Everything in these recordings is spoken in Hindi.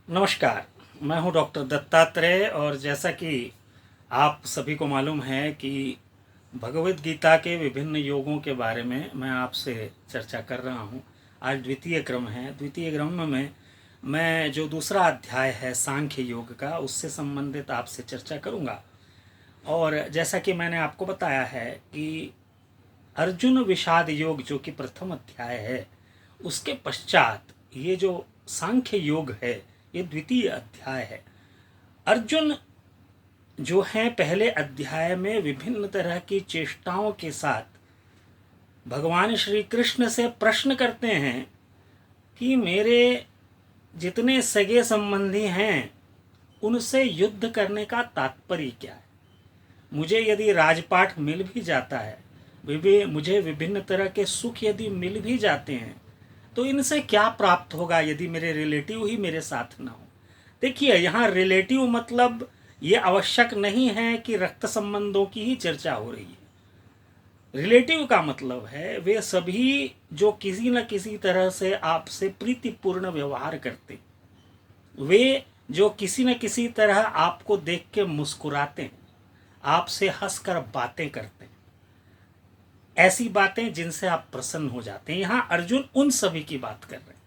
नमस्कार। मैं हूं डॉक्टर दत्तात्रेय और जैसा कि आप सभी को मालूम है कि भगवत गीता के विभिन्न योगों के बारे में मैं आपसे चर्चा कर रहा हूं। आज द्वितीय क्रम है। द्वितीय क्रम में मैं जो दूसरा अध्याय है सांख्य योग का, उससे संबंधित आपसे चर्चा करूंगा। और जैसा कि मैंने आपको बताया है कि अर्जुन विषाद योग जो कि प्रथम अध्याय है, उसके पश्चात ये जो सांख्य योग है ये द्वितीय अध्याय है। अर्जुन जो है पहले अध्याय में विभिन्न तरह की चेष्टाओं के साथ भगवान श्री कृष्ण से प्रश्न करते हैं कि मेरे जितने सगे संबंधी हैं उनसे युद्ध करने का तात्पर्य क्या है। मुझे यदि राजपाट मिल भी जाता है, मुझे विभिन्न तरह के सुख यदि मिल भी जाते हैं, तो इनसे क्या प्राप्त होगा यदि मेरे रिलेटिव ही मेरे साथ ना हो। देखिए, यहाँ रिलेटिव मतलब ये आवश्यक नहीं है कि रक्त संबंधों की ही चर्चा हो रही है। रिलेटिव का मतलब है वे सभी जो किसी न किसी तरह से आपसे प्रीतिपूर्ण व्यवहार करते, वे जो किसी न किसी तरह आपको देख के मुस्कुराते हैं, आपसे हंसकर बातें करते हैं, ऐसी बातें जिनसे आप प्रसन्न हो जाते हैं। यहाँ अर्जुन उन सभी की बात कर रहे हैं।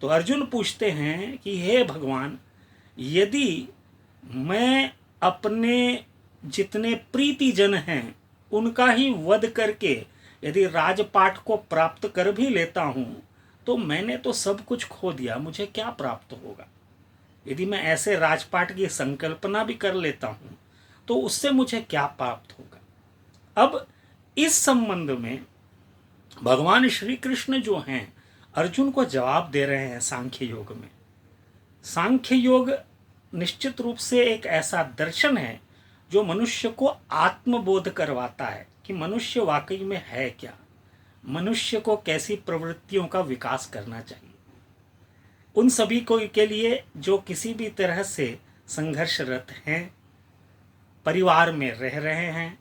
तो अर्जुन पूछते हैं कि हे भगवान, यदि मैं अपने जितने प्रीतिजन हैं उनका ही वध करके यदि राजपाट को प्राप्त कर भी लेता हूं, तो मैंने तो सब कुछ खो दिया, मुझे क्या प्राप्त होगा। यदि मैं ऐसे राजपाट की संकल्पना भी कर लेता हूं तो उससे मुझे क्या प्राप्त होगा। अब इस संबंध में भगवान श्री कृष्ण जो हैं अर्जुन को जवाब दे रहे हैं सांख्य योग में। सांख्य योग निश्चित रूप से एक ऐसा दर्शन है जो मनुष्य को आत्मबोध करवाता है कि मनुष्य वाकई में है क्या, मनुष्य को कैसी प्रवृत्तियों का विकास करना चाहिए। उन सभी को के लिए जो किसी भी तरह से संघर्षरत हैं, परिवार में रह रहे हैं,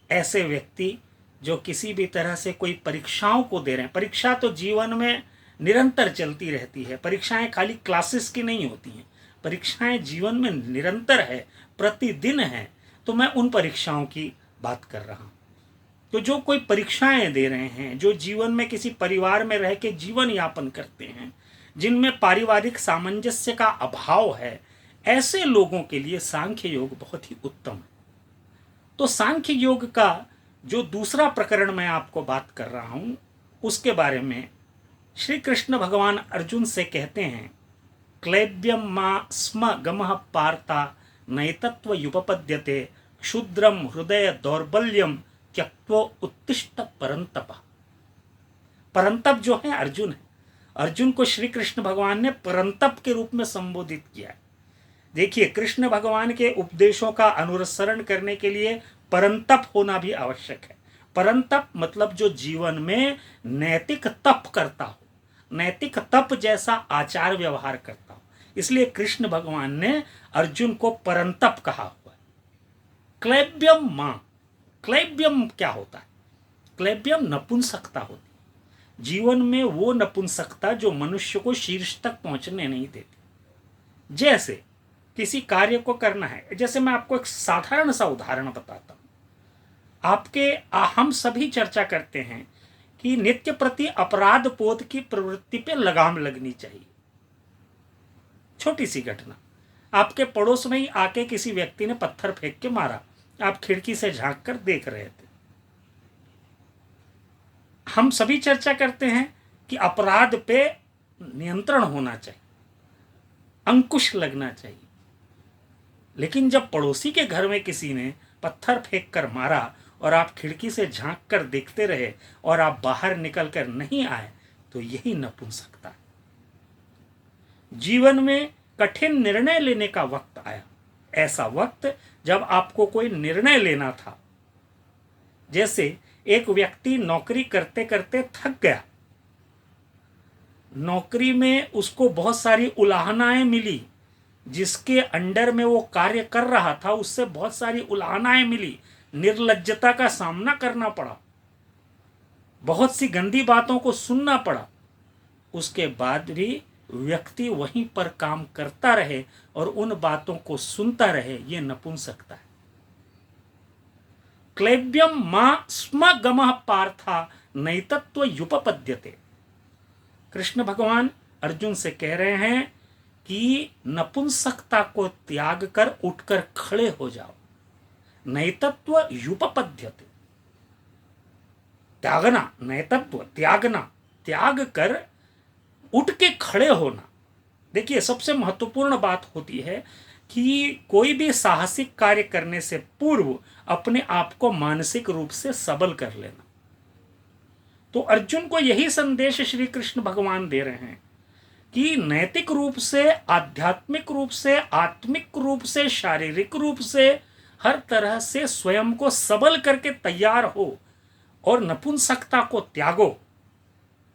ऐसे व्यक्ति जो किसी भी तरह से कोई परीक्षाओं को दे रहे हैं। परीक्षा तो जीवन में निरंतर चलती रहती है। परीक्षाएं खाली क्लासेस की नहीं होती हैं, परीक्षाएं जीवन में निरंतर है, प्रतिदिन है। तो मैं उन परीक्षाओं की बात कर रहा हूं। तो जो कोई परीक्षाएं दे रहे हैं, जो जीवन में किसी परिवार में रह के जीवन यापन करते हैं, जिनमें पारिवारिक सामंजस्य का अभाव है, ऐसे लोगों के लिए सांख्य योग बहुत ही उत्तम है। तो सांख्य योग का जो दूसरा प्रकरण मैं आपको बात कर रहा हूं, उसके बारे में श्री कृष्ण भगवान अर्जुन से कहते हैं, क्लैब्यम मा स्म गमः पार्था नैतत्व युपपद्यते क्षुद्रम हृदय दौर्बल्यम त्यक्त्वा उत्तिष्ठ परंतप। परंतप जो है अर्जुन है। अर्जुन को श्री कृष्ण भगवान ने परंतप के रूप में संबोधित किया है। देखिए, कृष्ण भगवान के उपदेशों का अनुसरण करने के लिए परंतप होना भी आवश्यक है। परंतप मतलब जो जीवन में नैतिक तप करता हो, नैतिक तप जैसा आचार व्यवहार करता हो। इसलिए कृष्ण भगवान ने अर्जुन को परंतप कहा हुआ है। क्लैब्यम मां, क्लैब्यम क्या होता है? क्लैब्यम नपुंसकता होती है। जीवन में वो नपुंसकता जो मनुष्य को शीर्ष तक पहुंचने नहीं देती। जैसे किसी कार्य को करना है, जैसे मैं आपको एक साधारण सा उदाहरण बताता हूं। हम सभी चर्चा करते हैं कि नित्य प्रति अपराध बोध की प्रवृत्ति पे लगाम लगनी चाहिए। छोटी सी घटना, आपके पड़ोस में ही आके किसी व्यक्ति ने पत्थर फेंक के मारा, आप खिड़की से झांक कर देख रहे थे। हम सभी चर्चा करते हैं कि अपराध पे नियंत्रण होना चाहिए, अंकुश लगना चाहिए। लेकिन जब पड़ोसी के घर में किसी ने पत्थर फेंक कर मारा और आप खिड़की से झांक कर देखते रहे और आप बाहर निकल कर नहीं आए, तो यही नपुंसकता है। जीवन में कठिन निर्णय लेने का वक्त आया, ऐसा वक्त जब आपको कोई निर्णय लेना था। जैसे एक व्यक्ति नौकरी करते करते थक गया, नौकरी में उसको बहुत सारी उलाहनाएं मिली, जिसके अंडर में वो कार्य कर रहा था उससे बहुत सारी उलाहनाएं मिली, निर्लज्जता का सामना करना पड़ा, बहुत सी गंदी बातों को सुनना पड़ा। उसके बाद भी व्यक्ति वहीं पर काम करता रहे और उन बातों को सुनता रहे, ये नपुंसकता है। क्लैब्यम मां स्म गमः पार्था नैतत्व युपपद्यते। कृष्ण भगवान अर्जुन से कह रहे हैं कि नपुंसकता को त्याग कर उठकर खड़े हो जाओ। नैतत्व युपपद्यते, त्यागना, नैतत्व त्यागना, त्याग कर उठ के खड़े होना। देखिए, सबसे महत्वपूर्ण बात होती है कि कोई भी साहसिक कार्य करने से पूर्व अपने आप को मानसिक रूप से सबल कर लेना। तो अर्जुन को यही संदेश श्री कृष्ण भगवान दे रहे हैं कि नैतिक रूप से, आध्यात्मिक रूप से, आत्मिक रूप से, शारीरिक रूप से, हर तरह से स्वयं को सबल करके तैयार हो और नपुंसकता को त्यागो।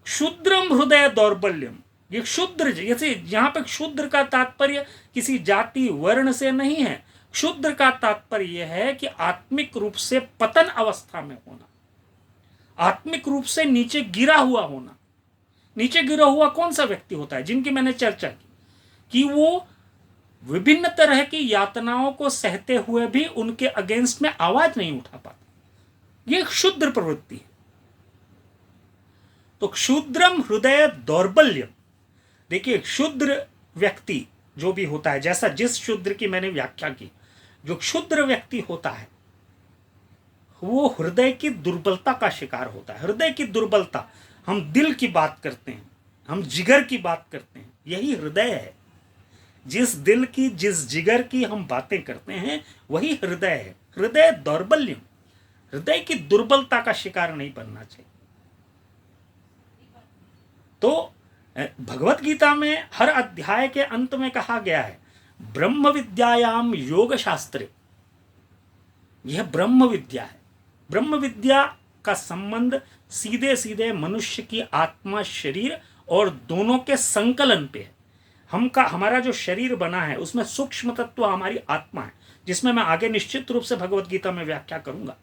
क्षुद्रम हृदय दौर्बल्यम, ये क्षुद्र, जैसे यहां पर क्षुद्र का तात्पर्य किसी जाति वर्ण से नहीं है। क्षुद्र का तात्पर्य यह है कि आत्मिक रूप से पतन अवस्था में होना, आत्मिक रूप से नीचे गिरा हुआ होना। नीचे गिरा हुआ कौन सा व्यक्ति होता है? जिनकी मैंने चर्चा की कि वो विभिन्न तरह की यातनाओं को सहते हुए भी उनके अगेंस्ट में आवाज नहीं उठा पाता। ये क्षुद्र प्रवृत्ति है। तो क्षुद्रम हृदय दौर्बल्यम, देखिए क्षुद्र व्यक्ति जो भी होता है, जैसा जिस क्षुद्र की मैंने व्याख्या की, जो क्षुद्र व्यक्ति होता है वो हृदय की दुर्बलता का शिकार होता है। हृदय की दुर्बलता, हम दिल की बात करते हैं, हम जिगर की बात करते हैं, यही हृदय है। जिस दिल की, जिस जिगर की हम बातें करते हैं वही हृदय है। हृदय दौर्बल्यम, हृदय की दुर्बलता का शिकार नहीं बनना चाहिए। तो भगवत गीता में हर अध्याय के अंत में कहा गया है ब्रह्म विद्यायाम योग शास्त्रे, यह ब्रह्म विद्या है। ब्रह्म विद्या का संबंध सीधे सीधे मनुष्य की आत्मा, शरीर और दोनों के संकलन पे है। हमारा जो शरीर बना है उसमें सूक्ष्म तत्व हमारी आत्मा है, जिसमें मैं आगे निश्चित रूप से भगवत गीता में व्याख्या करूंगा।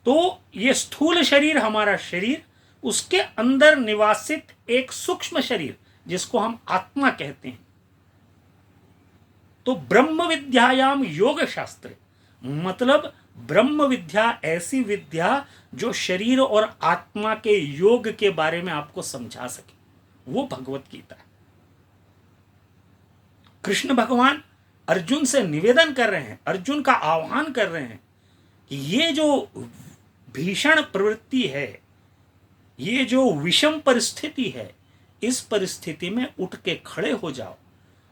तो ये स्थूल शरीर हमारा शरीर, उसके अंदर निवासित एक सूक्ष्म शरीर जिसको हम आत्मा कहते हैं। तो ब्रह्म विद्यायाम योग शास्त्र मतलब ब्रह्म विद्या ऐसी विद्या जो शरीर और आत्मा के योग के बारे में आपको समझा सके, वो भगवत गीता है। कृष्ण भगवान अर्जुन से निवेदन कर रहे हैं, अर्जुन का आह्वान कर रहे हैं कि ये जो भीषण प्रवृत्ति है, ये जो विषम परिस्थिति है, इस परिस्थिति में उठ के खड़े हो जाओ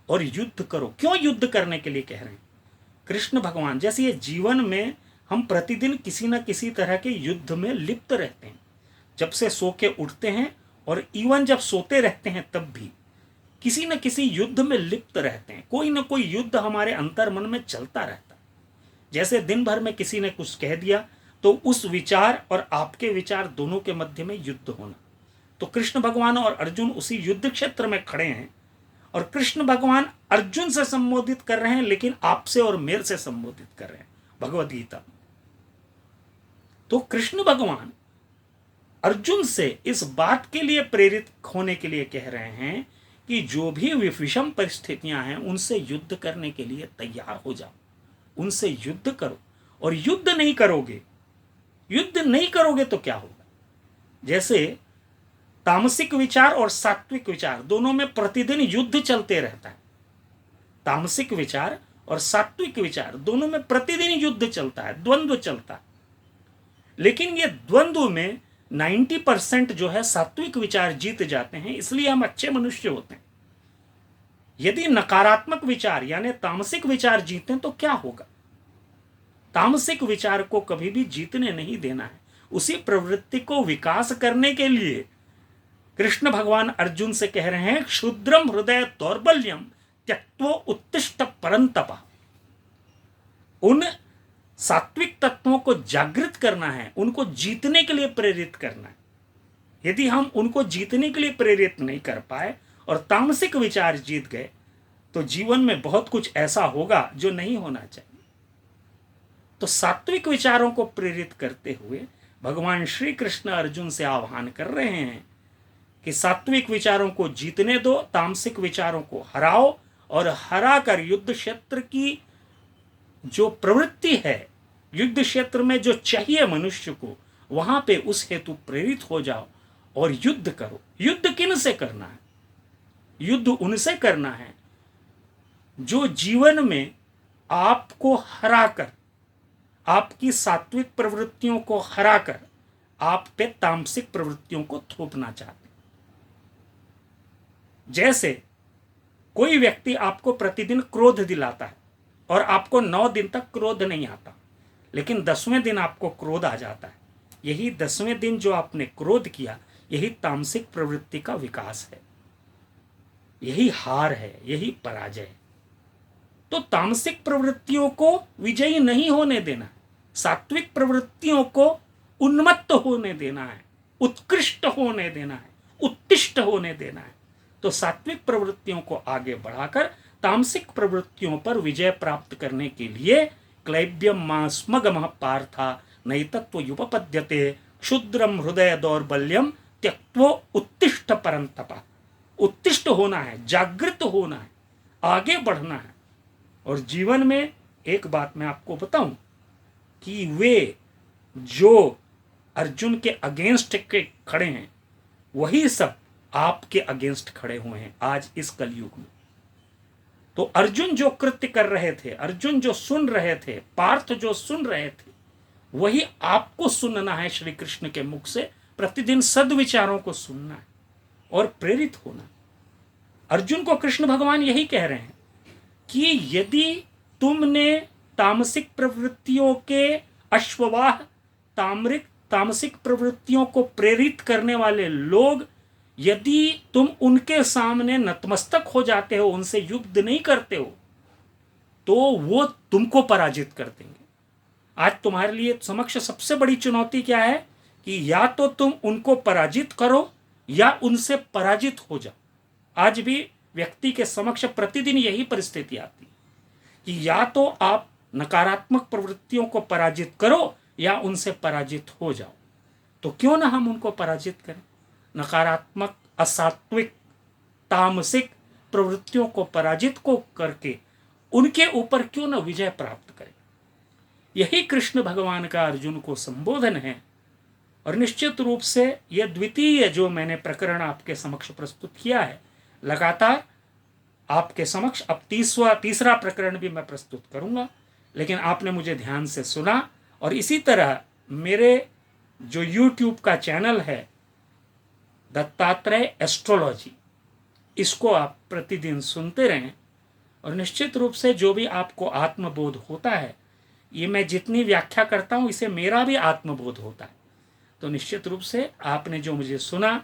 और युद्ध करो। क्यों युद्ध करने के लिए कह रहे हैं कृष्ण भगवान? जैसे ये जीवन में हम प्रतिदिन किसी न किसी तरह के युद्ध में लिप्त रहते हैं, जब से सो के उठते हैं और इवन जब सोते रहते हैं तब भी किसी न किसी युद्ध में लिप्त रहते हैं। कोई न कोई युद्ध हमारे अंतर मन में चलता रहता है। जैसे दिन भर में किसी ने कुछ कह दिया तो उस विचार और आपके विचार दोनों के मध्य में युद्ध होना। तो कृष्ण भगवान और अर्जुन उसी युद्ध क्षेत्र में खड़े हैं और कृष्ण भगवान अर्जुन से संबोधित कर रहे हैं, लेकिन आपसे और मेरे से संबोधित कर रहे हैं भगवत गीता। तो कृष्ण भगवान अर्जुन से इस बात के लिए प्रेरित होने के लिए कह रहे हैं कि जो भी विषम परिस्थितियां हैं उनसे युद्ध करने के लिए तैयार हो जाओ, उनसे युद्ध करो। और युद्ध नहीं करोगे तो क्या होगा? जैसे तामसिक विचार और सात्विक विचार दोनों में प्रतिदिन युद्ध चलते रहता है। तामसिक विचार और सात्विक विचार दोनों में प्रतिदिन युद्ध चलता है, द्वंद्व चलता है। लेकिन ये द्वंद्व में 90% जो है सात्विक विचार जीत जाते हैं, इसलिए हम अच्छे मनुष्य होते हैं। यदि नकारात्मक विचार यानी तामसिक विचार जीतें तो क्या होगा? तामसिक विचार को कभी भी जीतने नहीं देना है। उसी प्रवृत्ति को विकास करने के लिए कृष्ण भगवान अर्जुन से कह रहे हैं क्षुद्रम हृदय दौर्बल्यम त्यक्त्वा उत्तिष्ठ परंतप। उन सात्विक तत्वों को जागृत करना है, उनको जीतने के लिए प्रेरित करना है। यदि हम उनको जीतने के लिए प्रेरित नहीं कर पाए और तामसिक विचार जीत गए तो जीवन में बहुत कुछ ऐसा होगा जो नहीं होना चाहिए। तो सात्विक विचारों को प्रेरित करते हुए भगवान श्री कृष्ण अर्जुन से आह्वान कर रहे हैं कि सात्विक विचारों को जीतने दो, तामसिक विचारों को हराओ, और हरा कर युद्ध क्षेत्र की जो प्रवृत्ति है, युद्ध क्षेत्र में जो चाहिए मनुष्य को, वहां पे उस हेतु प्रेरित हो जाओ और युद्ध करो। युद्ध किन से करना है? युद्ध उनसे करना है जो जीवन में आपको हराकर, आपकी सात्विक प्रवृत्तियों को हराकर आप पे तामसिक प्रवृत्तियों को थोपना चाहते। जैसे कोई व्यक्ति आपको प्रतिदिन क्रोध दिलाता है और आपको 9 दिन तक क्रोध नहीं आता, लेकिन 10वें दिन आपको क्रोध आ जाता है। यही 10वें दिन जो आपने क्रोध किया, यही तामसिक प्रवृत्ति का विकास है, यही हार है, यही पराजय है। तो तामसिक प्रवृत्तियों को विजयी नहीं होने देना है, सात्विक प्रवृत्तियों को उन्मत्त होने देना है, उत्कृष्ट होने देना है, उत्तिष्ठ होने देना है। तो सात्विक प्रवृत्तियों को आगे बढ़ाकर तामसिक प्रवृत्तियों पर विजय प्राप्त करने के लिए क्लैब्यम मास्मगमः पार्था नैतत्वयुपपद्यते क्षुद्रम हृदय दौर्बल्यम त्यक्त्वो उत्तिष्ठ परंतप। उत्तिष्ठ होना है, जागृत होना है, आगे बढ़ना है। और जीवन में एक बात मैं आपको बताऊं कि वे जो अर्जुन के अगेंस्ट के खड़े हैं, वही सब आपके अगेंस्ट खड़े हुए हैं आज इस कलयुग में। तो अर्जुन जो कृत्य कर रहे थे, अर्जुन जो सुन रहे थे, पार्थ जो सुन रहे थे, वही आपको सुनना है श्री कृष्ण के मुख से। प्रतिदिन सद्विचारों को सुनना है और प्रेरित होना। अर्जुन को कृष्ण भगवान यही कह रहे हैं कि यदि तुमने तामसिक प्रवृत्तियों के अश्ववाह, तामसिक प्रवृत्तियों को प्रेरित करने वाले लोग, यदि तुम उनके सामने नतमस्तक हो जाते हो, उनसे युद्ध नहीं करते हो, तो वो तुमको पराजित कर देंगे। आज तुम्हारे लिए समक्ष सबसे बड़ी चुनौती क्या है कि या तो तुम उनको पराजित करो या उनसे पराजित हो जाओ। आज भी व्यक्ति के समक्ष प्रतिदिन यही परिस्थिति आती है कि या तो आप नकारात्मक प्रवृत्तियों को पराजित करो या उनसे पराजित हो जाओ। तो क्यों ना हम उनको पराजित करें? नकारात्मक, असात्विक, तामसिक प्रवृत्तियों को पराजित को करके उनके ऊपर क्यों ना विजय प्राप्त करें। यही कृष्ण भगवान का अर्जुन को संबोधन है। और निश्चित रूप से यह द्वितीय जो मैंने प्रकरण आपके समक्ष प्रस्तुत किया है, लगातार आपके समक्ष अब तीसरा प्रकरण भी मैं प्रस्तुत करूंगा। लेकिन आपने मुझे ध्यान से सुना, और इसी तरह मेरे जो YouTube का चैनल है दत्तात्रेय एस्ट्रोलॉजी, इसको आप प्रतिदिन सुनते रहें। और निश्चित रूप से जो भी आपको आत्मबोध होता है, ये मैं जितनी व्याख्या करता हूँ, इसे मेरा भी आत्मबोध होता है। तो निश्चित रूप से आपने जो मुझे सुना,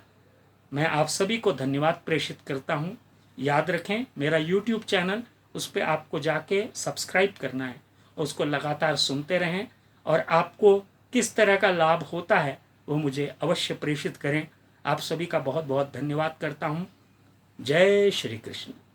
मैं आप सभी को धन्यवाद प्रेषित करता हूँ। याद रखें, मेरा YouTube चैनल, उस पर आपको जाके सब्सक्राइब करना है, उसको लगातार सुनते रहें। और आपको किस तरह का लाभ होता है वो मुझे अवश्य प्रेषित करें। आप सभी का बहुत बहुत धन्यवाद करता हूँ। जय श्री कृष्ण।